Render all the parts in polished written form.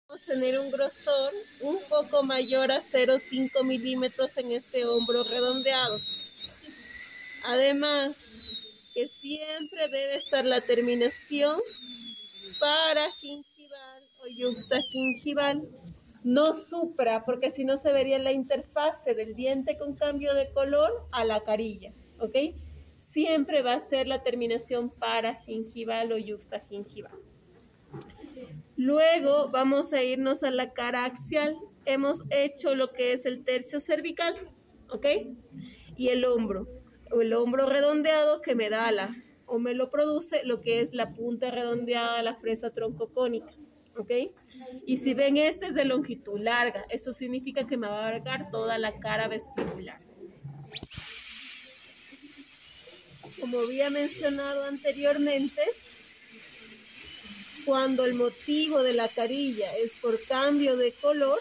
Tener un grosor un poco mayor a 0,5 milímetros en este hombro redondeado. Además, que siempre debe estar la terminación paragingival o yuxtagingival, no supra, porque si no se vería la interfase del diente con cambio de color a la carilla, ¿ok? Siempre va a ser la terminación paragingival o yuxtagingival. Luego vamos a irnos a la cara axial. Hemos hecho lo que es el tercio cervical, ¿ok? Y el hombro, o el hombro redondeado que me da o me lo produce lo que es la punta redondeada de la fresa troncocónica, ¿ok? Y si ven, este es de longitud larga, eso significa que me va a abarcar toda la cara vestibular. Como había mencionado anteriormente, cuando el motivo de la carilla es por cambio de color,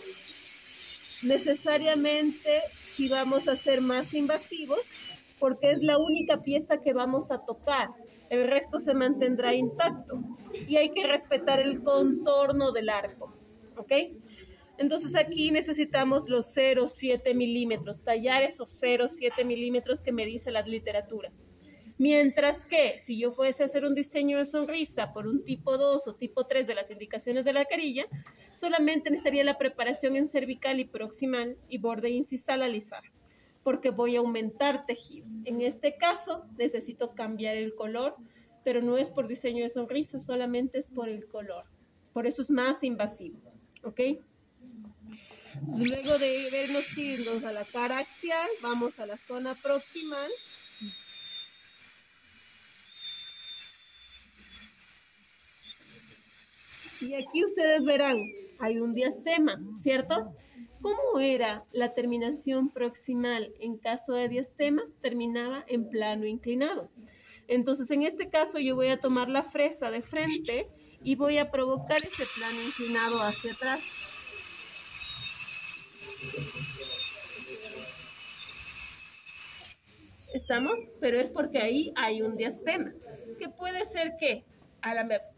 necesariamente si vamos a ser más invasivos, porque es la única pieza que vamos a tocar, el resto se mantendrá intacto y hay que respetar el contorno del arco, ¿ok? Entonces aquí necesitamos los 0,7 milímetros, tallar esos 0,7 milímetros que me dice la literatura. Mientras que si yo fuese a hacer un diseño de sonrisa por un tipo 2 o tipo 3 de las indicaciones de la carilla, solamente necesitaría la preparación en cervical y proximal y borde incisal alisar, porque voy a aumentar tejido. En este caso necesito cambiar el color, pero no es por diseño de sonrisa, solamente es por el color. Por eso es más invasivo, ¿ok? Luego de vernos irnos a la cara axial, vamos a la zona proximal. Y aquí ustedes verán, hay un diastema, ¿cierto? ¿Cómo era la terminación proximal en caso de diastema? Terminaba en plano inclinado. Entonces, en este caso, yo voy a tomar la fresa de frente y voy a provocar ese plano inclinado hacia atrás. ¿Estamos? Pero es porque ahí hay un diastema, que puede ser que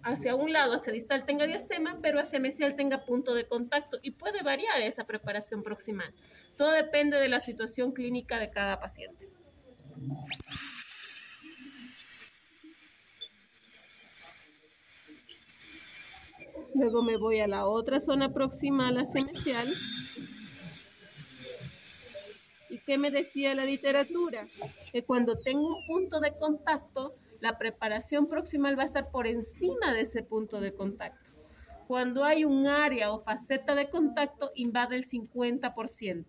hacia un lado, hacia distal tenga diastema, pero hacia mesial tenga punto de contacto y puede variar esa preparación proximal. Todo depende de la situación clínica de cada paciente. Luego me voy a la otra zona proximal hacia mesial. ¿Y qué me decía la literatura? Que cuando tengo un punto de contacto, la preparación proximal va a estar por encima de ese punto de contacto. Cuando hay un área o faceta de contacto, invade el 50%.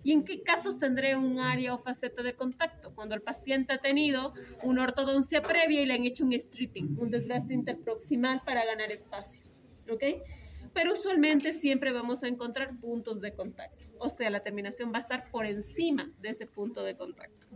¿Y en qué casos tendré un área o faceta de contacto? Cuando el paciente ha tenido una ortodoncia previa y le han hecho un stripping, un desgaste interproximal para ganar espacio, ¿ok? Pero usualmente siempre vamos a encontrar puntos de contacto. O sea, la terminación va a estar por encima de ese punto de contacto.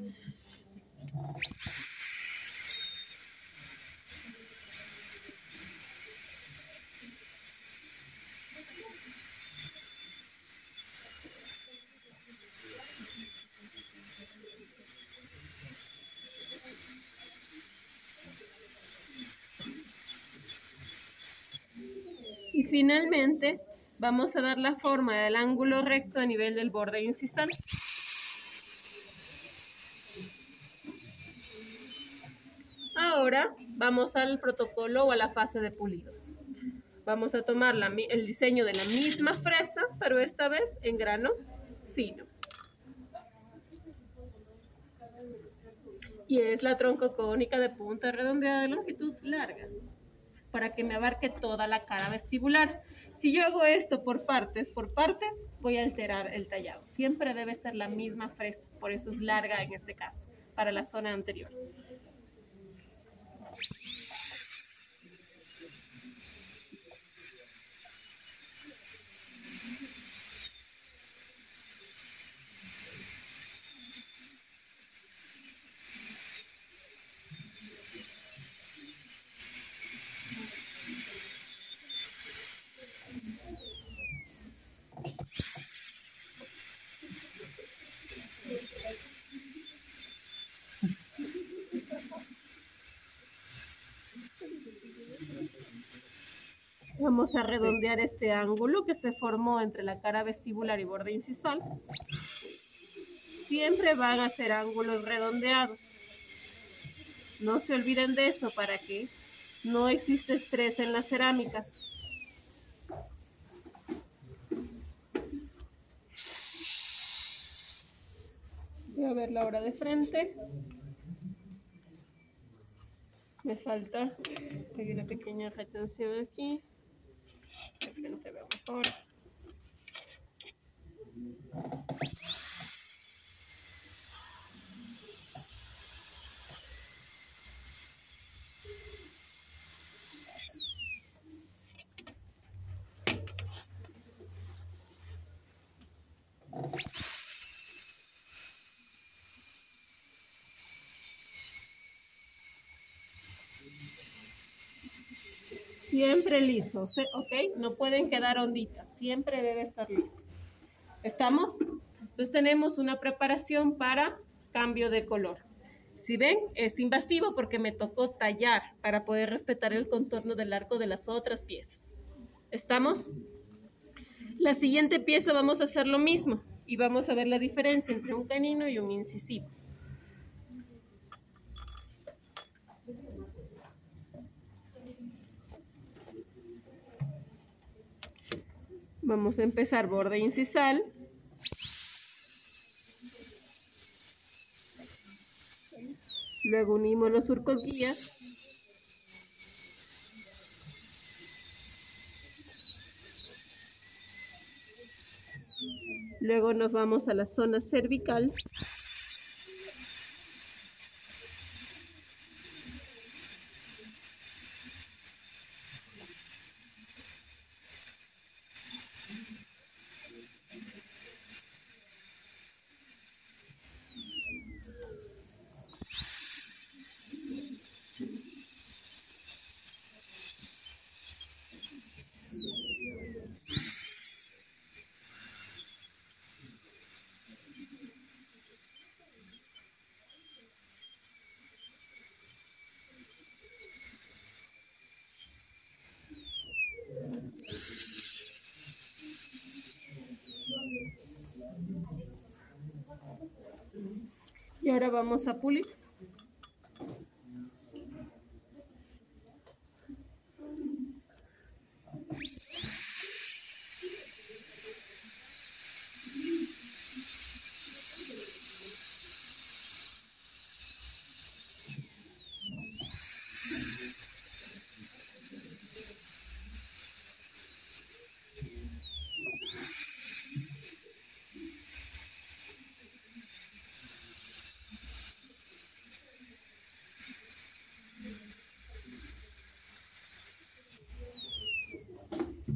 Y finalmente, vamos a dar la forma del ángulo recto a nivel del borde incisal. Ahora vamos al protocolo o a la fase de pulido. Vamos a tomar el diseño de la misma fresa, pero esta vez en grano fino. Y es la troncocónica de punta redondeada de longitud larga, para que me abarque toda la cara vestibular. Si yo hago esto por partes, voy a alterar el tallado. Siempre debe ser la misma fresa, por eso es larga en este caso, para la zona anterior. a redondear este ángulo que se formó entre la cara vestibular y borde incisal. Siempre van a ser ángulos redondeados. No se olviden de eso para que no existe estrés en la cerámica. Voy a ver la hora de frente. Me falta, hay una pequeña retención aquí. De frente veo mejor. Siempre liso, ¿ok? No pueden quedar onditas, siempre debe estar liso. ¿Estamos? Entonces tenemos una preparación para cambio de color. Si ven, es invasivo porque me tocó tallar para poder respetar el contorno del arco de las otras piezas. ¿Estamos? La siguiente pieza vamos a hacer lo mismo y vamos a ver la diferencia entre un canino y un incisivo. Vamos a empezar borde incisal. Luego unimos los surcos guías. Luego nos vamos a la zona cervical. Y ahora vamos a pulir.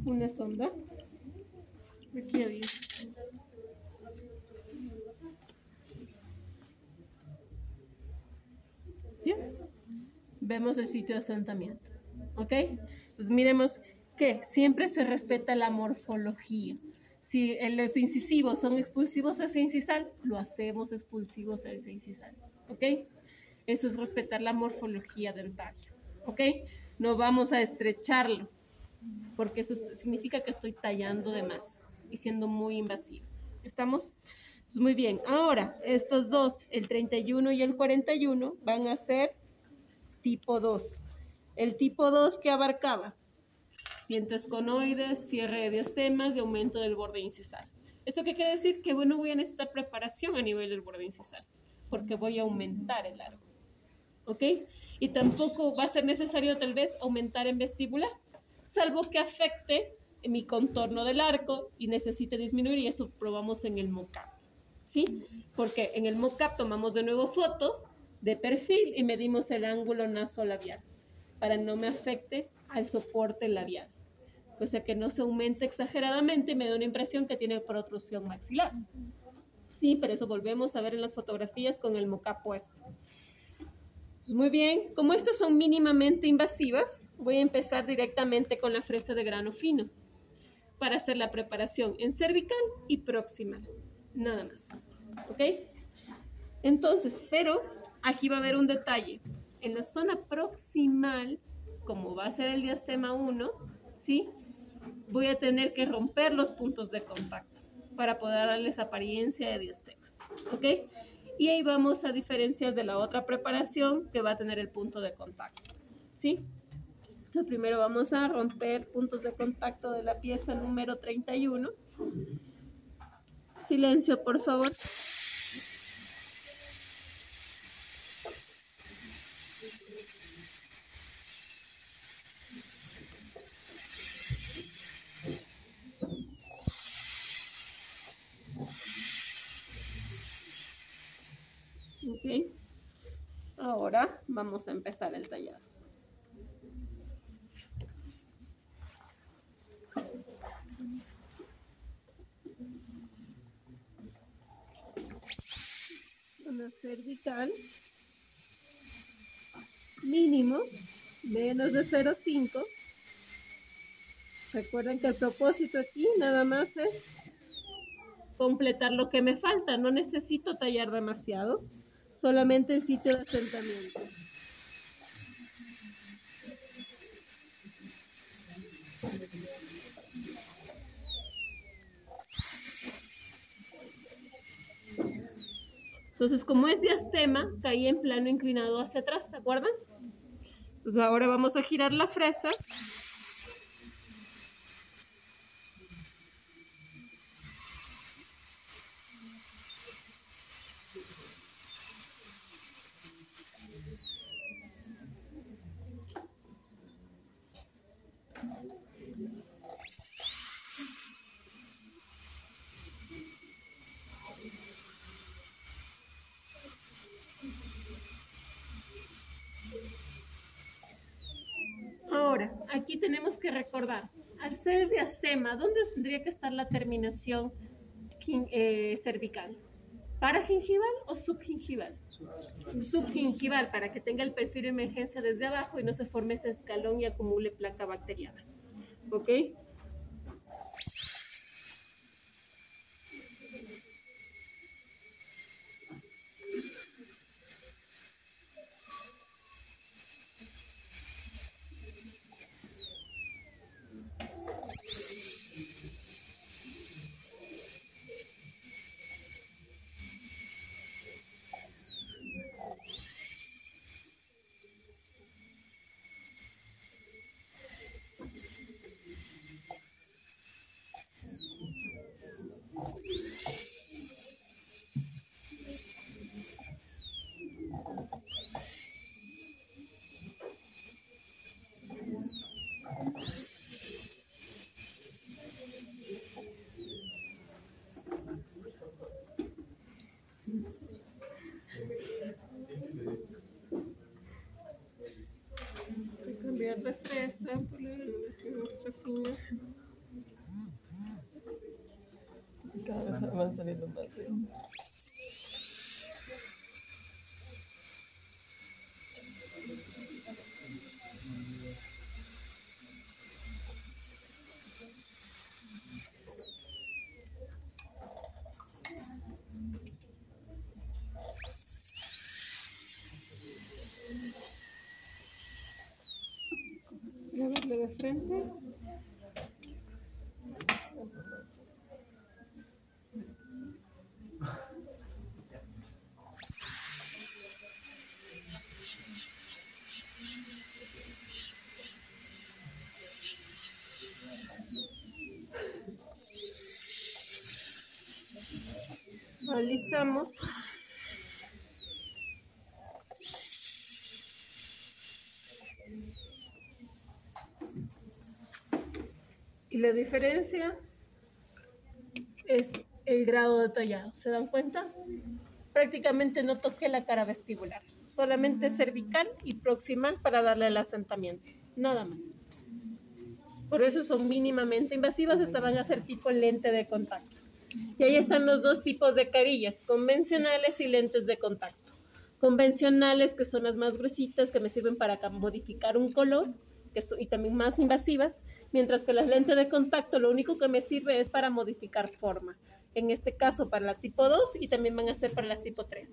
Una sonda. Aquí había. ¿Ya? Vemos el sitio de asentamiento. ¿Ok? Pues miremos que siempre se respeta la morfología. Si los incisivos son expulsivos hacia incisal, lo hacemos expulsivos hacia incisal. ¿Ok? Eso es respetar la morfología del tallo. ¿Ok? No vamos a estrecharlo, porque eso significa que estoy tallando de más y siendo muy invasivo. ¿Estamos? Pues muy bien. Ahora, estos dos, el 31 y el 41, van a ser tipo 2. El tipo 2 que abarcaba dientes conoides, cierre de diastemas y aumento del borde incisal. ¿Esto qué quiere decir? Que bueno, voy a necesitar preparación a nivel del borde incisal, porque voy a aumentar el largo. ¿Ok? Y tampoco va a ser necesario tal vez aumentar en vestibular, salvo que afecte mi contorno del arco y necesite disminuir, y eso probamos en el mock-up, ¿sí? Porque en el mock-up tomamos de nuevo fotos de perfil y medimos el ángulo nasolabial para no me afecte al soporte labial, o sea que no se aumente exageradamente y me da una impresión que tiene protrusión maxilar. Sí, pero eso volvemos a ver en las fotografías con el mock-up puesto. Pues muy bien, como estas son mínimamente invasivas, voy a empezar directamente con la fresa de grano fino para hacer la preparación en cervical y proximal, nada más. ¿Ok? Entonces, pero aquí va a haber un detalle. En la zona proximal, como va a ser el diastema 1, ¿sí? voy a tener que romper los puntos de contacto para poder darles apariencia de diastema, ¿ok? Y ahí vamos a diferenciar de la otra preparación que va a tener el punto de contacto, ¿sí? Entonces primero vamos a romper puntos de contacto de la pieza número 31. Silencio, por favor. Ok. Ahora vamos a empezar el tallado. Una cervical mínimo menos de 0,5. Recuerden que el propósito aquí nada más es completar lo que me falta. No necesito tallar demasiado, solamente el sitio de asentamiento. Entonces, como es diastema, caí en plano inclinado hacia atrás, ¿se acuerdan? Entonces ahora vamos a girar la fresa. Ahora, aquí tenemos que recordar, al ser diastema, ¿dónde tendría que estar la terminación cervical? ¿Paragingival o subgingival? Subgingival, para que tenga el perfil de emergencia desde abajo y no se forme ese escalón y acumule placa bacteriana. ¿Ok? Voy a cambiar de fresa por la denominación extra fina. Cada vez van saliendo más. Voy a verle de frente. Alisamos. Y la diferencia es el grado de tallado. ¿Se dan cuenta? Prácticamente no toqué la cara vestibular. Solamente cervical y proximal para darle el asentamiento. Nada más. Por eso son mínimamente invasivas. Estas van a ser tipo lente de contacto. Y ahí están los dos tipos de carillas, convencionales y lentes de contacto. Convencionales, que son las más gruesitas, que me sirven para modificar un color, y también más invasivas, mientras que las lentes de contacto lo único que me sirve es para modificar forma. En este caso para la tipo 2 y también van a ser para las tipo 3.